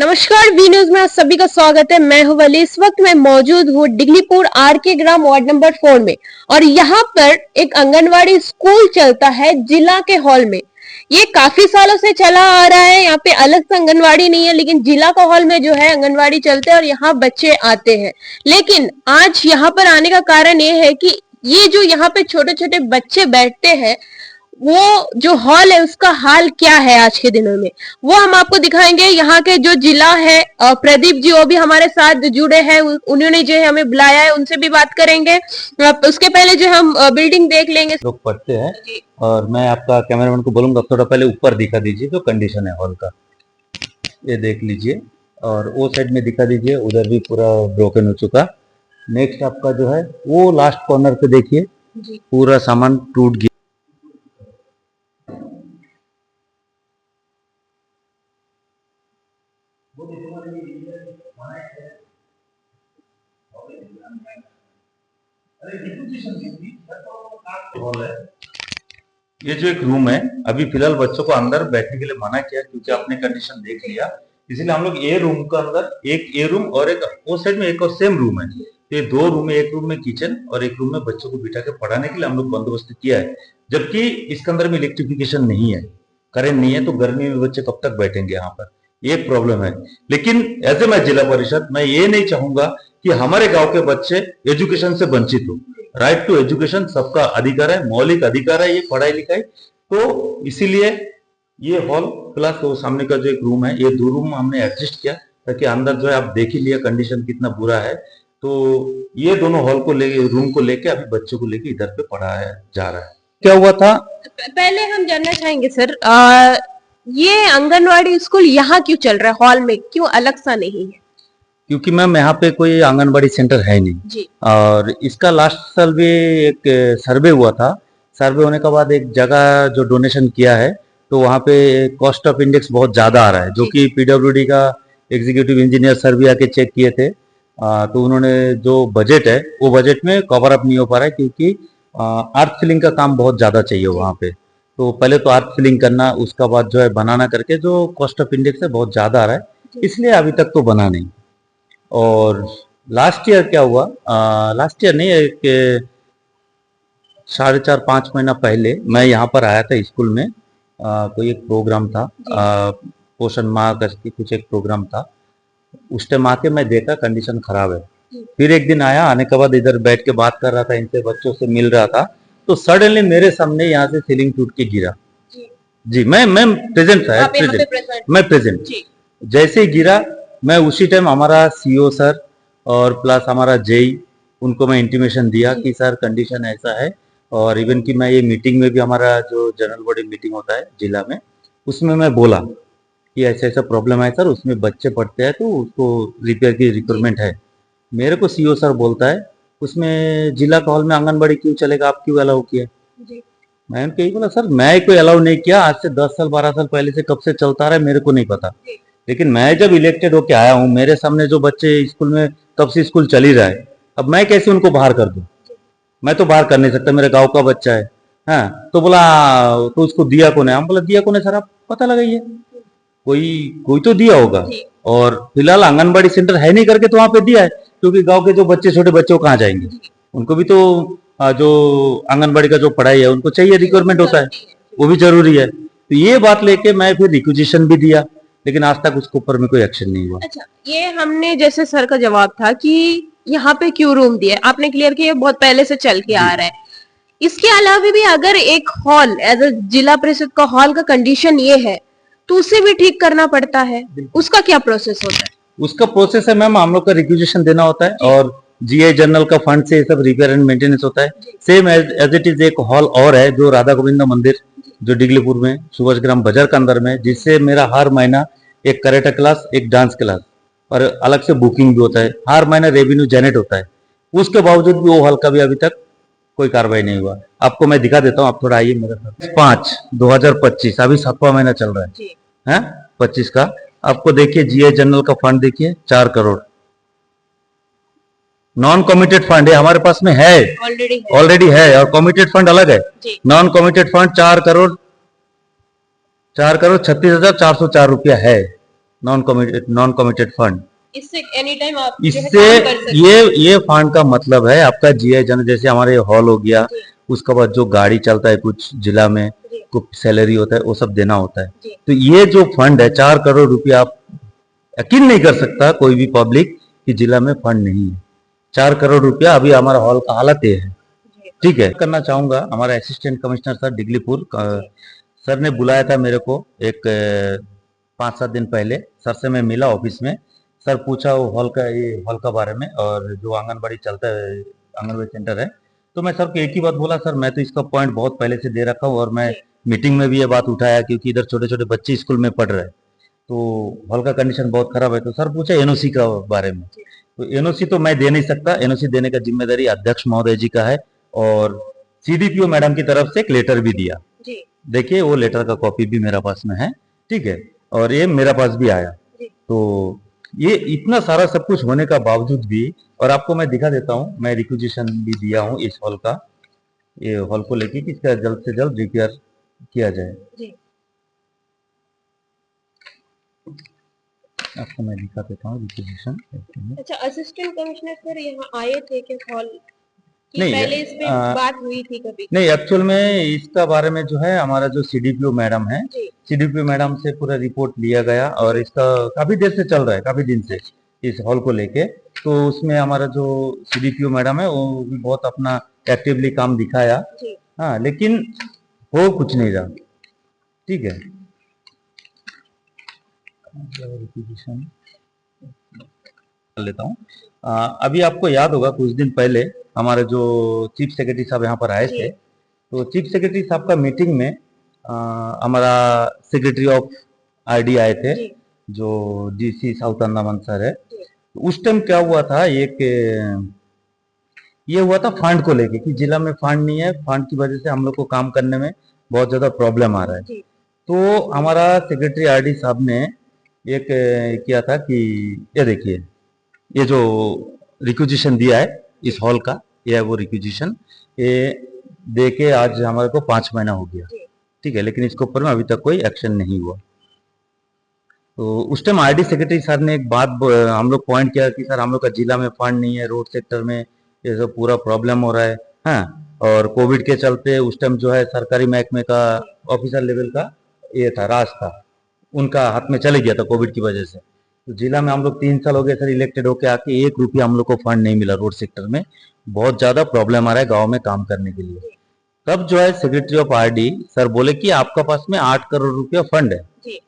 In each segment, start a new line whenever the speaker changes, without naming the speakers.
नमस्कार, V news में आप सभी का स्वागत है। मैं हूं वली। इस वक्त मैं मौजूद हूं डिगलीपुर आरके ग्राम वार्ड नंबर 4 में और यहाँ पर एक आंगनवाड़ी स्कूल चलता है जिला के हॉल में। ये काफी सालों से चला आ रहा है। यहाँ पे अलग से आंगनवाड़ी नहीं है, लेकिन जिला का हॉल में जो है आंगनवाड़ी चलते हैं और यहाँ बच्चे आते हैं। लेकिन आज यहाँ पर आने का कारण ये है कि ये जो यहाँ पे छोटे छोटे बच्चे बैठते हैं, वो जो हॉल है उसका हाल क्या है आज के दिनों में, वो हम आपको दिखाएंगे। यहाँ के जो जिला है प्रदीप जी, वो भी हमारे साथ जुड़े हैं। उन्होंने जो है हमें बुलाया है, उनसे भी बात करेंगे। उसके पहले जो हम बिल्डिंग देख लेंगे।
लोग पढ़ते हैं और मैं आपका कैमरामैन को बोलूंगा थोड़ा पहले ऊपर दिखा दीजिए जो कंडीशन है हॉल का, ये देख लीजिए। और वो साइड में दिखा दीजिए, उधर भी पूरा ब्रोकन हो चुका। नेक्स्ट आपका जो है वो लास्ट कॉर्नर पे देखिए, पूरा सामान टूट गया। ये जो एक रूम है, अभी फिलहाल बच्चों को अंदर बैठने के लिए मना किया क्योंकि आपने कंडीशन देख लिया, इसीलिए हम लोग ए रूम का अंदर एक ए रूम और एक वो साइड में एक और सेम रूम है। ये दो रूम है, एक रूम में किचन और एक रूम में बच्चों को बिठा के पढ़ाने के लिए हम लोग बंदोबस्त किया है। जबकि इसके अंदर में इलेक्ट्रिफिकेशन नहीं है, करंट नहीं है, तो गर्मी में बच्चे कब तक बैठेंगे यहाँ पर, ये प्रॉब्लम है। लेकिन एज ए मैं जिला परिषद, मैं ये नहीं चाहूंगा कि हमारे गांव के बच्चे एजुकेशन से वंचित हो। राइट टू एजुकेशन सबका अधिकार है, मौलिक अधिकार है ये पढ़ाई लिखाई। तो इसीलिए ये हॉल प्लस वो सामने का जो एक रूम है, ये दो रूम हमने एडजस्ट किया ताकि अंदर जो है आप देख ही लिया कंडीशन कितना बुरा है। तो ये दोनों हॉल को लेके, रूम को लेके अभी बच्चों को लेके इधर पे पढ़ाया जा रहा है। क्या हुआ था,
पहले हम जानना चाहेंगे सर, ये आंगनवाड़ी स्कूल यहाँ क्यों चल रहा है, हॉल में क्यों अलग सा नहीं है?
क्योंकि मैम यहाँ पे कोई आंगनबाड़ी सेंटर है नहीं
जी।
और इसका लास्ट साल भी एक सर्वे हुआ था। सर्वे होने के बाद एक जगह जो डोनेशन किया है, तो वहाँ पे कॉस्ट ऑफ इंडेक्स बहुत ज्यादा आ रहा है, जो कि पीडब्ल्यूडी का एग्जीक्यूटिव इंजीनियर सर भी आके चेक किए थे। तो उन्होंने जो बजट है वो बजट में कवर अप नहीं हो पा रहा है, क्योंकि अर्थ फिलिंग का काम बहुत ज्यादा चाहिए वहाँ पे। तो पहले तो अर्थ फिलिंग करना, उसका बाद जो है बनाना करके जो कॉस्ट ऑफ इंडेक्स है बहुत ज्यादा आ रहा है, इसलिए अभी तक तो बना नहीं। और लास्ट ईयर क्या हुआ, लास्ट ईयर नहीं, एक 4.5-5 महीना पहले मैं यहाँ पर आया था स्कूल में। कोई एक प्रोग्राम था, पोषण माह करके कुछ एक प्रोग्राम था। उस टाइम आके मैं देखा कंडीशन खराब है। फिर एक दिन आया, आने के बाद इधर बैठ के बात कर रहा था, इनसे बच्चों से मिल रहा था, तो सडनली मेरे सामने यहाँ से सीलिंग टूट के गिरा। जी, मैं प्रेजेंट था, मैं प्रेजेंट। जैसे ही गिरा, मैं उसी टाइम हमारा सीओ सर और प्लस हमारा जेई, उनको मैं इंटीमेशन दिया कि सर कंडीशन ऐसा है। और इवन कि मैं ये मीटिंग में भी, हमारा जो जनरल बॉडी मीटिंग होता है जिला में, उसमें मैं बोला कि ऐसा ऐसा प्रॉब्लम है सर, उसमें बच्चे पढ़ते हैं तो उसको रिपेयर की रिक्वायरमेंट है। मेरे को सीओ सर बोलता है उसमें जिला का हॉल में आंगनबाड़ी क्यों चलेगा, आप क्यों अलाउ किया? मैं उनको यही बोला, सर मैं कोई अलाउ नहीं किया, आज से 10 साल 12 साल पहले से कब से चलता रहा है मेरे को नहीं पता। लेकिन मैं जब इलेक्टेड होके आया हूँ, मेरे सामने जो बच्चे स्कूल में तब से स्कूल चल ही रहा है, अब मैं कैसे उनको बाहर कर दूं? मैं तो बाहर कर नहीं सकता, मेरे गांव का बच्चा है। हाँ, तो बोला तो उसको दिया कौन है? हम बोला दिया कौन है सर, आप पता लगाइए, कोई तो दिया होगा। और फिलहाल आंगनबाड़ी सेंटर है नहीं करके तो वहां पे दिया है, क्योंकि गाँव के जो बच्चे, छोटे बच्चे कहाँ जाएंगे? उनको भी तो जो आंगनबाड़ी का जो पढ़ाई है उनको चाहिए, रिक्वायरमेंट होता है, वो भी जरूरी है। तो ये बात लेके मैं फिर रिक्वेजिशन भी दिया, लेकिन आज तक उसके ऊपर में कोई एक्शन नहीं हुआ।
अच्छा, ये हमने जैसे सर का जवाब था कि यहाँ पे क्यों रूम दिया, आपने क्लियर किया बहुत पहले से चल के आ रहा है। इसके अलावा भी अगर एक हॉल एज अ जिला परिषद का हॉल का कंडीशन ये है, तो उसे भी ठीक करना पड़ता है, उसका क्या प्रोसेस होता है?
उसका प्रोसेस है मैम, हम लोग का रिक्वेजिशन देना होता है और जीआई जनरल का फंड से सब रिपेयर एंड मेंटेनेंस होता है। सेम एज इट इज एक हॉल और है जो राधा गोविंद मंदिर, जो डिगलीपुर में सुभाष ग्राम बाजार के अंदर में, जिससे मेरा हर महीना एक कराटे क्लास, एक डांस क्लास और अलग से बुकिंग भी होता है, हर महीने रेवेन्यू जनरेट होता है। उसके बावजूद भी वो हॉल का भी अभी तक कोई कार्रवाई नहीं हुआ। आपको मैं दिखा देता हूँ, आप थोड़ा आइए मेरे साथ। 5/2025 अभी 7वां महीना चल रहा है 25 का। आपको देखिए जीआई जनरल का फंड देखिए 4 करोड़ नॉन कमिटेड फंड है, हमारे पास में है, ऑलरेडी है, और कमिटेड फंड अलग है। नॉन कमिटेड फंड 4 करोड़ 36,404 रुपया है। Non committed fund.
इससे एनी टाइम आप जो है
इससे
काम कर सकते
ये फंड का मतलब है आपका जीआई जन, जैसे हमारे हॉल हो गया,
जी
उसके बाद जो गाड़ी चलता है कुछ जिला में,
जी
कुछ सैलरी होता है, वो सब देना होता है।
जी
तो ये जो फंड है 4 करोड़ रुपया, आप यकीन नहीं कर सकता कोई भी पब्लिक कि जिला में फंड नहीं है। 4 करोड़ रुपया अभी हमारा हॉल का हालत ये है।
जी
ठीक है, करना चाहूंगा हमारा असिस्टेंट कमिश्नर सर डिगलीपुर
जी
सर ने बुलाया था मेरे को एक 5-7 दिन पहले। सर से मैं मिला ऑफिस में। सर पूछा वो हॉल का बारे में, और जो आंगनबाड़ी चलता है, आंगनबाड़ी सेंटर है। तो मैं सर को एक ही बात बोला, सर मैं तो इसका पॉइंट बहुत पहले से दे रखा हूँ, और मैं
जी
मीटिंग में भी ये बात उठाया, क्योंकि इधर छोटे छोटे बच्चे स्कूल में पढ़ रहे हैं, तो हॉल का कंडीशन बहुत खराब है। तो सर पूछा एनओसी का बारे में।
जी
तो एनओसी तो मैं दे नहीं सकता, एनओसी देने का जिम्मेदारी अध्यक्ष महोदय जी का है, और सीडीपीओ मैडम की तरफ से एक लेटर भी दिया।
जी
देखिए वो लेटर का कॉपी भी मेरा पास में है। ठीक है, और ये मेरा पास भी आया।
जी
तो ये इतना सारा सब कुछ होने का बावजूद भी, और आपको मैं दिखा देता हूँ, मैं रिक्विजिशन भी दिया हूँ इस हॉल का, ये हॉल को लेके कि इसका जल्द से जल्द रिपेयर किया जाए।
जी
आपको मैं दिखा देता हूँ रिक्विजिशन।
अच्छा, असिस्टेंट कमिश्नर सर यहाँ आए थे क्या हॉल की?
नहीं
पहले इस पे बात हुई थी कभी?
नहीं, एक्चुअल में इसका बारे में जो है हमारा जो सीडीपीओ मैडम है,
जी
सीडीपीओ मैडम से पूरा रिपोर्ट लिया गया, और इसका काफी देर से चल रहा है, काफी दिन से इस हॉल को लेके। तो उसमें हमारा जो सीडीपीओ मैडम है वो भी बहुत अपना एक्टिवली काम दिखाया।
जी
हाँ, लेकिन हो कुछ नहीं रहा। ठीक है, कर लेता हूँ। अभी आपको याद होगा कुछ दिन पहले हमारे जो चीफ सेक्रेटरी साहब यहाँ पर आए
जी
थे, तो चीफ सेक्रेटरी साहब का मीटिंग में हमारा सेक्रेटरी ऑफ आरडी आए थे,
जी
जो जीसी साउथ अंडमान सर है।
जी
उस टाइम क्या हुआ था, ये हुआ था फंड को लेके कि जिला में फंड नहीं है, फंड की वजह से हम लोग को काम करने में बहुत ज्यादा प्रॉब्लम आ रहा है।
जी
तो हमारा सेक्रेटरी आरडी साहब ने एक किया था कि ये देखिए, ये जो रिक्विजिशन दिया है इस हॉल का, ये है वो रिक्विजिशन। ये दे के आज हमारे को 5 महीना हो गया।
जी
ठीक है, लेकिन इसके ऊपर में अभी तक कोई एक्शन नहीं हुआ। तो उस टाइम आरडी सेक्रेटरी सर ने एक बात हम लोग पॉइंट किया कि सर हम लोग का जिला में फंड नहीं है, रोड सेक्टर में ये सब पूरा प्रॉब्लम हो रहा है। हाँ, और कोविड के चलते उस टाइम जो है सरकारी महकमे का ऑफिसर लेवल का ये था, राज था, उनका हाथ में चले गया था कोविड की वजह से। तो जिला में हम लोग 3 साल हो गए सर इलेक्टेड होके आके, 1 रुपया हम लोग को फंड नहीं मिला रोड सेक्टर में। बहुत ज्यादा प्रॉब्लम आ रहा है गाँव में काम करने के लिए। तब जो है सेक्रेटरी ऑफ आरडी सर बोले कि आपका पास में 8 करोड़ रुपया फंड है।
जी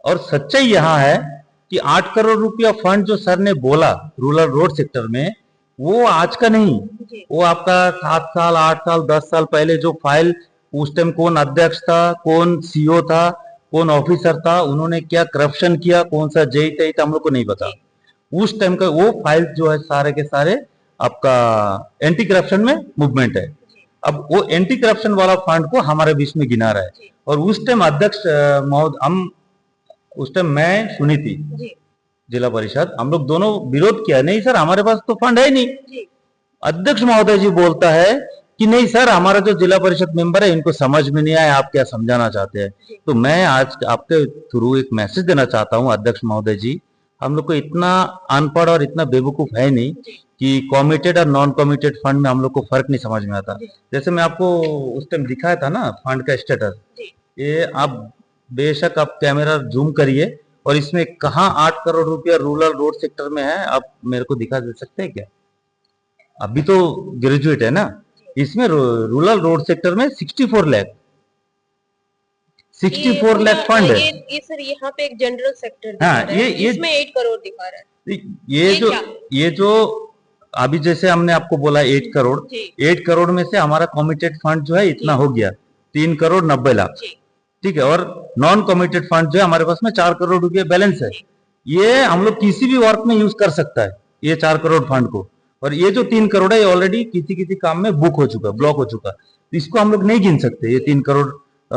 और सच्चाई यहाँ है कि 8 करोड़ रुपया फंड जो सर ने बोला रूरल रोड सेक्टर में, वो आज का नहीं,
जी
वो आपका 7 साल 8 साल 10 साल पहले जो फाइल, उस टाइम कौन अध्यक्ष था, कौन सीओ था, कौन ऑफिसर था, उन्होंने क्या करप्शन किया, कौन सा जेई था हम लोग को नहीं पता। उस टाइम का वो फाइल जो है सारे के सारे आपका एंटी करप्शन में मूवमेंट है। अब वो एंटी करप्शन वाला फंड को हमारे बीच में गिना रहा है। और उस टाइम अध्यक्ष महोदय, हम उस टाइम मैं सुनी थी
जी
जिला परिषद, हम लोग दोनों विरोध किया, नहीं सर हमारे पास तो फंड है नहीं।
जी
अध्यक्ष महोदय जी बोलता है कि नहीं सर, हमारा जो जिला परिषद मेंबर है इनको समझ में नहीं आया, आप क्या समझाना चाहते हैं। तो मैं आज आपके थ्रू एक मैसेज देना चाहता हूं अध्यक्ष महोदय जी, हम लोग को इतना अनपढ़ और इतना बेवकूफ है नहीं कि कॉमिटेड और नॉन कॉमिटेड फंड में हम लोग को फर्क नहीं समझ में आता। जैसे मैं आपको उस टाइम दिखाया था ना फंड का स्टेटस, ये आप बेशक आप कैमरा जूम करिए, और इसमें कहाँ 8 करोड़ रुपया रूरल रोड सेक्टर में है, आप मेरे को दिखा दे सकते हैं क्या? अभी तो ग्रेजुएट है ना, इसमें रूरल रोड सेक्टर में 64 लाख, 64 लाख फंड है।
ये सर यहाँ पे एक जनरल सेक्टर दिखा
हाँ,
रहा है,
ये
इसमें 8 करोड़ दिखा रहा है।
ये जो अभी जैसे हमने आपको बोला 8 करोड़, 8 करोड़ में से हमारा कमिटेड फंड जो है इतना हो गया 3 करोड़ 90 लाख। ठीक है, और नॉन कमिटेड फंड जो है हमारे पास में 4 करोड़ रुपए बैलेंस है। ये हम लोग किसी भी वर्क में यूज कर सकता है ये 4 करोड़ फंड को। और ये जो 3 करोड़ है ये ऑलरेडी किसी किसी काम में बुक हो चुका, ब्लॉक हो चुका, तो इसको हम लोग नहीं गिन सकते ये 3 करोड़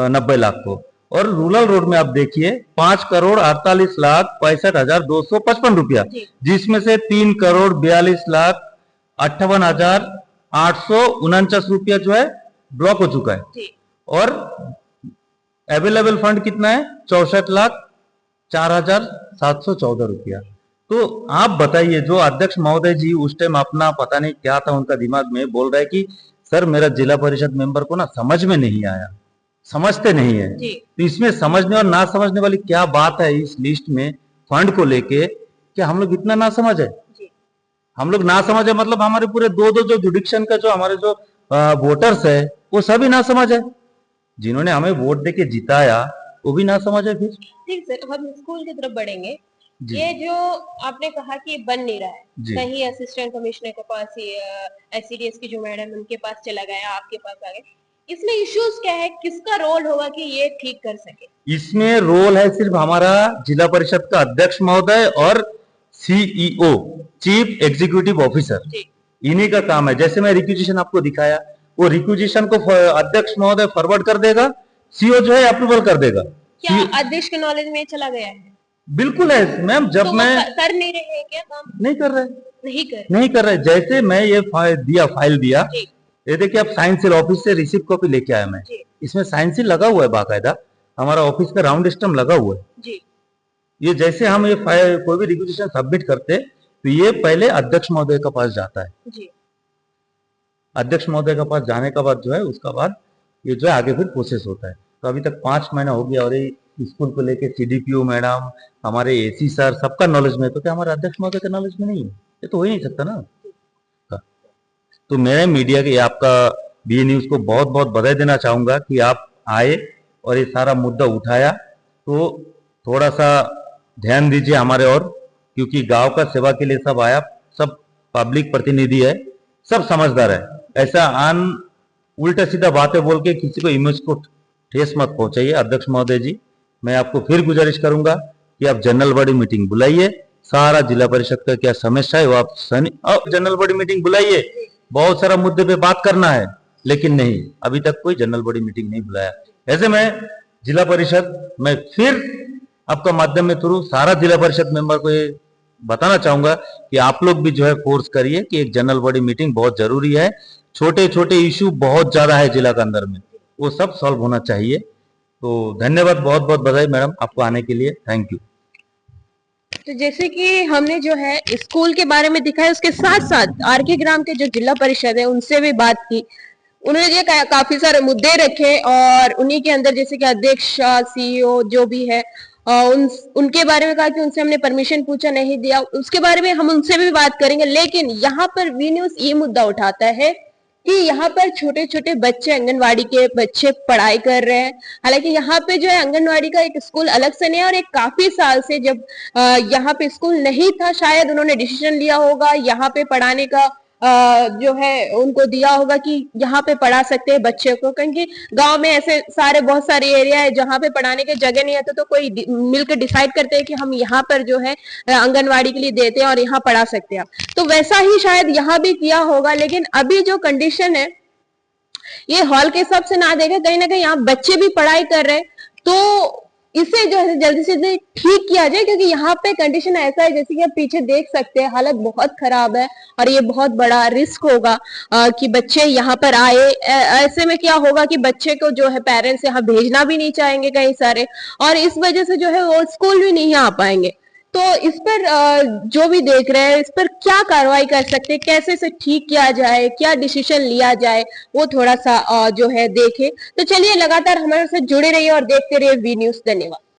90 लाख को। और रूरल रोड में आप देखिए 5 करोड़ 48 लाख 65,255 रुपया, जिसमें से 3 करोड़ 42 लाख 58,849 रुपया जो है ब्लॉक हो चुका है। और अवेलेबल फंड कितना है 64 लाख 4,714 रुपया। तो आप बताइए, जो अध्यक्ष महोदय जी उस टाइम अपना पता नहीं क्या था उनका दिमाग में, बोल रहे कि सर मेरा जिला परिषद मेंबर को ना समझ में नहीं आया, समझते नहीं है। तो इसमें समझने और ना समझने वाली क्या बात है इस लिस्ट में फंड को लेके? क्या हम लोग इतना ना समझ है? हम लोग ना समझ है मतलब हमारे पूरे दो जो जुडिक्शन का जो हमारे जो वोटर्स है वो सभी ना समझ है, जिन्होंने हमें वोट देके जिताया वो भी ना समझ है। फिर
ठीक सर, हम स्कूल की तरफ बढ़ेंगे।
जी
ये जो आपने कहा कि बन नहीं रहा है,
जी
कहीं असिस्टेंट कमिश्नर के पास ही एससीडीएस की जो मैडम उनके पास चला गया, आपके पास आ गया, इसमें इश्यूज क्या है, किसका रोल होगा कि ये ठीक कर सके?
इसमें रोल है सिर्फ हमारा जिला परिषद का अध्यक्ष महोदय और सीईओ, चीफ एग्जीक्यूटिव ऑफिसर, इन्हीं का काम है। जैसे मैं रिक्विजिशन आपको दिखाया, वो रिक्विजिशन को अध्यक्ष महोदय फॉरवर्ड कर देगा, सीईओ जो है अप्रूवल कर देगा।
क्या अध्यक्ष के नॉलेज में चला गया है?
बिल्कुल है मैम। जब
तो
मैं
कर नहीं रहे हैं क्या काम?
नहीं कर रहे,
नहीं कर रहे।
जैसे मैं ये फाइल दिया, ये देखिए, अब साइन सील ऑफिस से रिसिप्ट कॉपी लेके आया मैं, इसमें साइन सील लगा हुआ है, बाकायदा हमारा ऑफिस का राउंड स्टम्प लगा हुआ है जी। ये जैसे हम ये फाइल कोई भी रिक्विजिशन सबमिट करते तो ये पहले अध्यक्ष महोदय के पास जाता है जी। अध्यक्ष महोदय के पास जाने के बाद जो है उसका बाद ये जो है आगे फिर प्रोसेस होता है। तो अभी तक 5 महीना हो गया और ये स्कूल को लेके सीडीपीओ मैडम, हमारे एसी सर, सबका नॉलेज में है, तो क्या हमारे अध्यक्ष महोदय का नॉलेज में नहीं है? ये तो हो ही नहीं सकता ना। तो मैं मीडिया के आपका बी न्यूज को बहुत बहुत बधाई देना चाहूंगा कि आप आए और ये सारा मुद्दा उठाया। तो थोड़ा सा ध्यान दीजिए हमारे और, क्योंकि गांव का सेवा के लिए सब आया, सब पब्लिक प्रतिनिधि है, सब समझदार है। ऐसा उल्टा सीधा बातें बोल के किसी को इमेज को ठेस मत पहुंचाइए। अध्यक्ष महोदय जी, मैं आपको फिर गुजारिश करूंगा कि आप जनरल बॉडी मीटिंग बुलाइए, सारा जिला परिषद का क्या समस्या है वो आप जनरल बॉडी मीटिंग बुलाइए। बहुत सारा मुद्दे पे बात करना है, लेकिन नहीं, अभी तक कोई जनरल बॉडी मीटिंग नहीं बुलाया। ऐसे में जिला परिषद, मैं फिर आपका माध्यम में थ्रू सारा जिला परिषद मेंबर को ये बताना चाहूंगा कि आप लोग भी जो है फोर्स करिए कि एक जनरल बॉडी मीटिंग बहुत जरूरी है। छोटे छोटे इश्यू बहुत ज्यादा है जिला के अंदर में, वो सब सॉल्व होना चाहिए। तो धन्यवाद, बहुत बहुत बधाई मैडम आपको आने के लिए, थैंक यू।
तो जैसे कि हमने जो है स्कूल के बारे में दिखाया, उसके साथ साथ आरके ग्राम के जो जिला परिषद है उनसे भी बात की। उन्होंने ये काफी सारे मुद्दे रखे और उन्हीं के अंदर जैसे कि अध्यक्ष, सीईओ जो भी है, उनके बारे में कहा कि उनसे हमने परमिशन पूछा, नहीं दिया, उसके बारे में हम उनसे भी बात करेंगे। लेकिन यहाँ पर वी न्यूज ये मुद्दा उठाता है कि यहाँ पर छोटे छोटे बच्चे, आंगनवाड़ी के बच्चे पढ़ाई कर रहे हैं। हालांकि यहाँ पे जो है आंगनवाड़ी का एक स्कूल अलग से नहीं है और एक काफी साल से जब यहाँ पे स्कूल नहीं था, शायद उन्होंने डिसीजन लिया होगा यहाँ पे पढ़ाने का, जो है उनको दिया होगा कि यहाँ पे पढ़ा सकते हैं बच्चे को, क्योंकि गांव में ऐसे सारे बहुत सारे एरिया है जहाँ पे पढ़ाने के जगह नहीं है, तो कोई मिलकर डिसाइड करते हैं कि हम यहाँ पर जो है आंगनवाड़ी के लिए देते हैं और यहाँ पढ़ा सकते हैं। तो वैसा ही शायद यहाँ भी किया होगा। लेकिन अभी जो कंडीशन है ये हॉल के हिसाब से ना देखे, कहीं ना कहीं यहाँ बच्चे भी पढ़ाई कर रहे हैं, तो इसे जो है जल्दी से जल्दी ठीक किया जाए, क्योंकि यहाँ पे कंडीशन ऐसा है जैसे कि आप पीछे देख सकते हैं, हालत बहुत खराब है और ये बहुत बड़ा रिस्क होगा कि बच्चे यहाँ पर आए। ऐसे में क्या होगा कि बच्चे को जो है पेरेंट्स यहाँ भेजना भी नहीं चाहेंगे कई सारे, और इस वजह से जो है वो स्कूल भी नहीं आ पाएंगे। तो इस पर जो भी देख रहे हैं, इस पर क्या कार्रवाई कर सकते हैं, कैसे इसे ठीक किया जाए, क्या डिसीजन लिया जाए, वो थोड़ा सा जो है देखें। तो चलिए लगातार हमारे साथ जुड़े रहिए और देखते रहिए वी न्यूज। धन्यवाद।